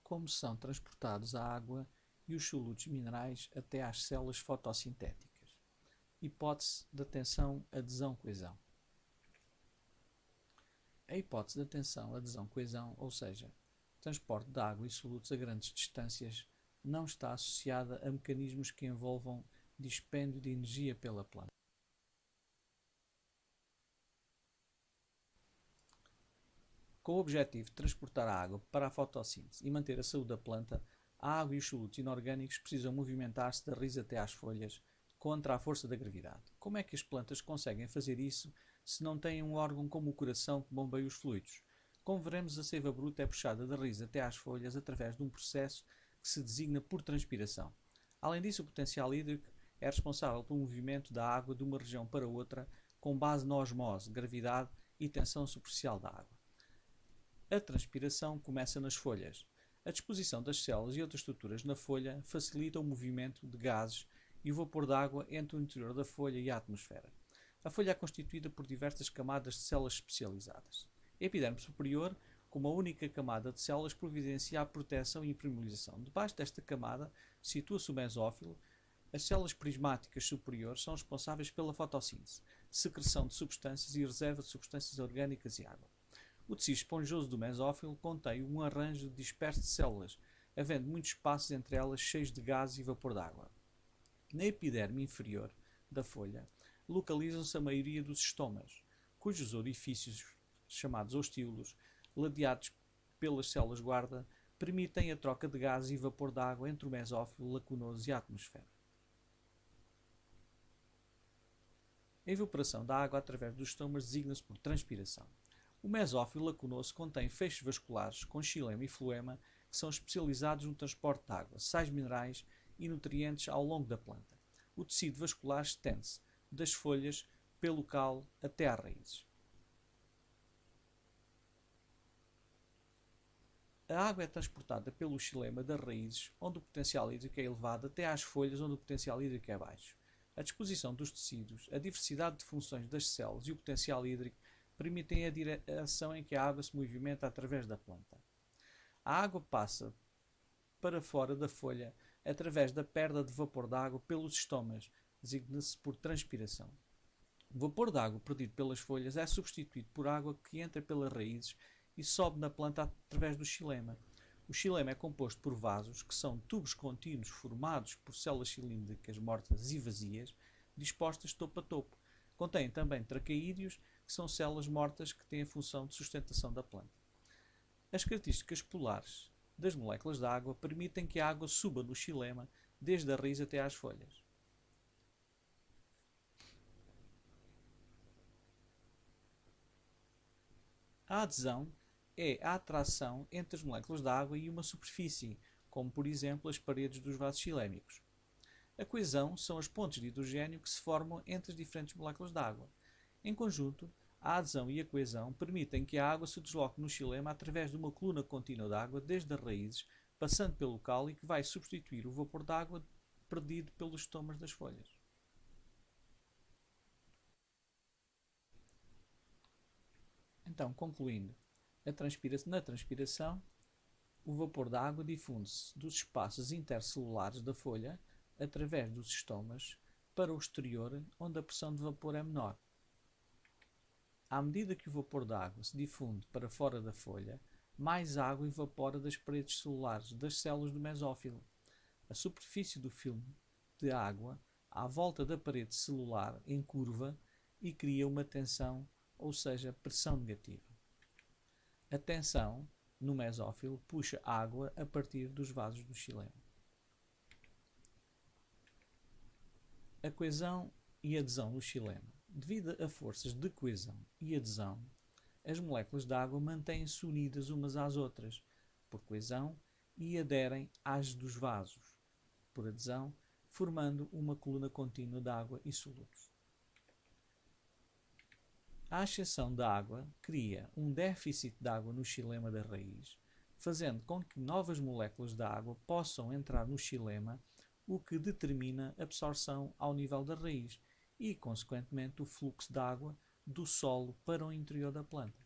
como são transportados a água e os solutos minerais até às células fotossintéticas. Hipótese da tensão adesão-coesão. A hipótese da tensão adesão-coesão, ou seja, transporte de água e solutos a grandes distâncias, não está associada a mecanismos que envolvam dispêndio de energia pela planta. Com o objetivo de transportar a água para a fotossíntese e manter a saúde da planta, a água e os solutos inorgânicos precisam movimentar-se da raiz até às folhas contra a força da gravidade. Como é que as plantas conseguem fazer isso se não têm um órgão como o coração que bombeia os fluidos? Como veremos, a seiva bruta é puxada da raiz até às folhas através de um processo que se designa por transpiração. Além disso, o potencial hídrico é responsável pelo movimento da água de uma região para outra com base na osmose, gravidade e tensão superficial da água. A transpiração começa nas folhas. A disposição das células e outras estruturas na folha facilita o movimento de gases e o vapor de água entre o interior da folha e a atmosfera. A folha é constituída por diversas camadas de células especializadas. A epiderme superior, com uma única camada de células, providencia a proteção e impermeabilização. Debaixo desta camada situa-se o mesófilo. As células prismáticas superiores são responsáveis pela fotossíntese, secreção de substâncias e reserva de substâncias orgânicas e água. O tecido esponjoso do mesófilo contém um arranjo disperso de células, havendo muitos espaços entre elas cheios de gases e vapor de água. Na epiderme inferior da folha localizam-se a maioria dos estomas, cujos orifícios, chamados ostíolos, ladeados pelas células guarda, permitem a troca de gases e vapor de água entre o mesófilo lacunoso e a atmosfera. A evaporação da água através dos estomas designa-se por transpiração. O mesófilo lacunoso contém feixes vasculares com xilema e floema que são especializados no transporte de água, sais minerais e nutrientes ao longo da planta. O tecido vascular estende-se das folhas pelo caule até às raízes. A água é transportada pelo xilema das raízes, onde o potencial hídrico é elevado, até às folhas, onde o potencial hídrico é baixo. A disposição dos tecidos, a diversidade de funções das células e o potencial hídrico permitem a direção em que a água se movimenta através da planta. A água passa para fora da folha através da perda de vapor de água pelos estomas, designa-se por transpiração. O vapor de água perdido pelas folhas é substituído por água que entra pelas raízes e sobe na planta através do xilema. O xilema é composto por vasos, que são tubos contínuos formados por células cilíndricas mortas e vazias, dispostas topo a topo. Contém também traqueídeos, que são células mortas que têm a função de sustentação da planta. As características polares das moléculas de água permitem que a água suba no xilema desde a raiz até às folhas. A adesão é a atração entre as moléculas de água e uma superfície, como por exemplo as paredes dos vasos xilêmicos. A coesão são as pontes de hidrogênio que se formam entre as diferentes moléculas de água. Em conjunto, a adesão e a coesão permitem que a água se desloque no xilema através de uma coluna contínua de água desde as raízes, passando pelo caule, que vai substituir o vapor de água perdido pelos estomas das folhas. Então, concluindo, na transpiração, o vapor da água difunde-se dos espaços intercelulares da folha através dos estomas para o exterior, onde a pressão de vapor é menor. À medida que o vapor da água se difunde para fora da folha, mais água evapora das paredes celulares das células do mesófilo. A superfície do filme de água à volta da parede celular encurva e cria uma tensão, ou seja, pressão negativa. A tensão no mesófilo puxa água a partir dos vasos do xilema. A coesão e adesão do xilema. Devido a forças de coesão e adesão, as moléculas de água mantêm-se unidas umas às outras por coesão e aderem às dos vasos por adesão, formando uma coluna contínua de água e solutos. A ascensão da água cria um déficit de água no xilema da raiz, fazendo com que novas moléculas de água possam entrar no xilema, o que determina a absorção ao nível da raiz e, consequentemente, o fluxo de água do solo para o interior da planta.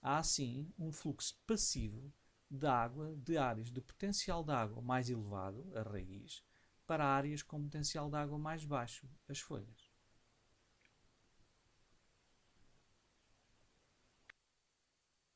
Há, assim, um fluxo passivo de água de áreas de potencial de água mais elevado, a raiz, para áreas com potencial de água mais baixo, as folhas.